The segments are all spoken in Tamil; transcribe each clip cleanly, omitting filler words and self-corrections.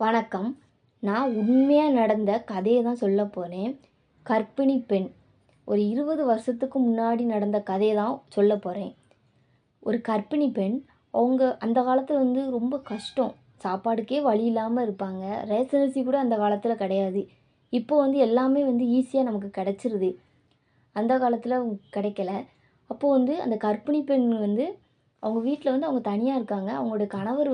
வணக்கம். நான் உண்மையா நடந்த கதைய தான் சொல்லப் போறேன். கர்ப்பிணி பெண். ஒரு 20 வருஷத்துக்கு முன்னாடி நடந்த கதைய தான் சொல்லப் போறேன். ஒரு கர்ப்பிணி பெண், அவங்க அந்த காலத்துல ரொம்ப கஷ்டம். சாப்பாடுக்கே வழி இல்லாம இருப்பாங்க. ரேஷன் அரிசி கூட அந்த காலத்துல கிடையாது. இப்போ எல்லாமே ஈஸியா நமக்கு கிடைச்சிருது. அந்த காலத்துல கிடைக்கல. அப்போ அந்த கர்ப்பிணி பெண் அவங்க வீட்ல அவங்க தனியா இருக்காங்க. அவங்களோட கணவர்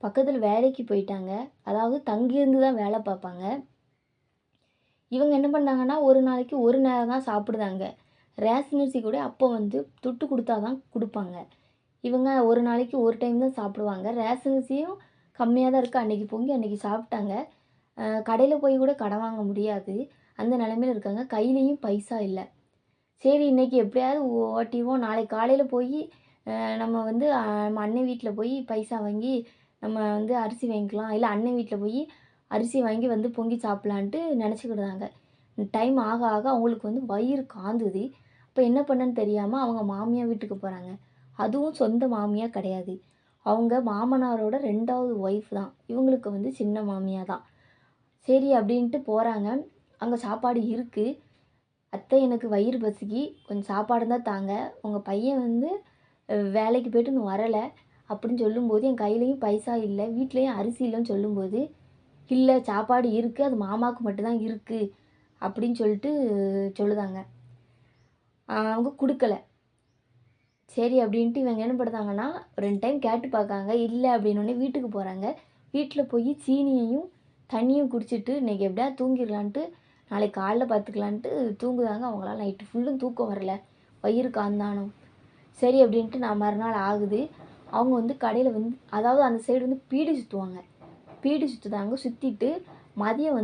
பக்கத்துல வேலைக்கு போயிட்டாங்க. அதாவது தங்கியிருந்து தான் வேலை பார்ப்பாங்க. இவங்க என்ன பண்ணாங்கன்னா, ஒரு நாளைக்கு ஒரு நேரம் தான் சாப்பிடுதாங்க. ரேஷன் அரிசி கூட அப்போ துட்டு குடுத்தா தான் குடுப்பாங்க. இவங்க ஒரு நாளைக்கு ஒரு டைம் தான் சாப்பிடுவாங்க. ரேஷன் அரிசியும் கம்மியா தான் இருக்கு. அன்னைக்கு பொங்கி அன்னைக்கு சாப்பிட்டாங்க. கடையில போய் கூட கடன் வாங்க முடியாது. அந்த நிலைமையில இருக்காங்க. கையிலயும் பைசா இல்ல. சரி இன்னைக்கு எப்படியாவது ஓட்டிருவோம். நாளைக்கு காலையில போயி நம்ம நம்ம அண்ணன் வீட்ல போய் பைசா வாங்கி நம்ம அரிசி வாங்கிக்கலாம். இல்ல அண்ணன் வீட்ல போய் அரிசி வாங்கி பொங்கி சாப்பிடலான்ட்டு நினச்சுக்கிடுதாங்க. டைம் ஆக ஆக அவங்களுக்கு வயிறு காந்துது. அப்போ என்ன பண்ணன்னு தெரியாம அவங்க மாமியார் வீட்டுக்கு போறாங்க. அதுவும் சொந்த மாமியார் கிடையாது. அவங்க மாமனாரோட 2வது ஒய்ஃப் தான். இவங்களுக்கு சின்ன மாமியா தான். சரி அப்படின்ட்டு போறாங்க. அங்க சாப்பாடு இருக்கு. "அத்தை எனக்கு வயிறு பசிக்கி, கொஞ்சம் சாப்பாடு இருந்தா தாங்க. உங்க பையன் வேலைக்கு போயிட்டு இன்னும் வரல." அப்படின்னு சொல்லும்போது, என் கையிலயும் பைசா இல்ல. வீட்லயும் அரிசி இல்லன்னு சொல்லும்போது, "இல்ல சாப்பாடு இருக்கு. அது மாமாவுக்கு மட்டும் தான் இருக்கு." அப்படின்னு சொல்லிட்டு சொல்லுதாங்க. அவங்க குடுக்கல. சரி அப்படின்ட்டு இவங்க என்ன பண்ணுதாங்கன்னா, 2 டைம் கேட்டு பார்க்காங்க. இல்ல அப்படின்னோனே வீட்டுக்கு போறாங்க. வீட்ல போய் சீனியையும், தண்ணியும் குடிச்சிட்டு, இன்னைக்கு எப்படியாவது தூங்கிடலான்ட்டு, நாளைக்கு காலைல பார்த்துக்கலான்ட்டு தூங்குதாங்க. அவங்களால நைட்டு ஃபுல்லும் தூக்கம் வரல. வயிறு காந்தானம். சரி அப்படின்ட்டு நான் மறுநாள் ஆகுது. அவங்க கடையில அதாவது அந்த சைடு பீடி சுத்துவாங்க. பீடி சுத்துதாங்க. சுத்திட்டு மதியம்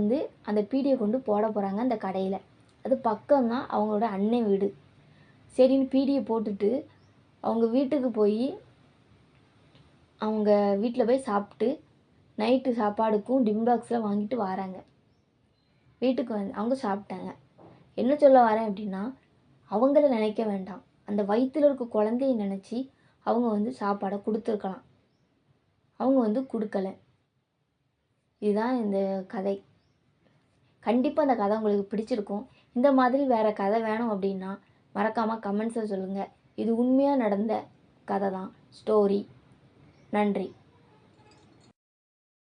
அந்த பீடிய கொண்டு போட போறாங்க அந்த கடையில. அது பக்கம் தான் அவங்களோட அண்ணன் வீடு. சரின்னு பீடிய போட்டுட்டு, அவங்க வீட்டுக்கு போயி, அவங்க வீட்ல போய் சாப்பிட்டு, நைட்டு சாப்பாடுக்கும் டின்பாக்ஸ்ல வாங்கிட்டு வராங்க. வீட்டுக்கு அவங்க சாப்பிட்டாங்க. என்ன சொல்ல வரேன் அப்படின்னா, அவங்கள நினைக்க வேண்டாம். அந்த வயித்துல இருக்க குழந்தைய நினைச்சு அவங்க சாப்பாட குடுத்துருக்கலாம். அவங்க குடுக்கல. இதுதான் இந்த கதை. கண்டிப்பா இந்த கதை உங்களுக்கு பிடிச்சிருக்கும். இந்த மாதிரி வேற கதை வேணும் அப்படின்னா, மறக்காம கமெண்ட்ஸ்ல சொல்லுங்க. இது உண்மையா நடந்த கதை தான். ஸ்டோரி. நன்றி.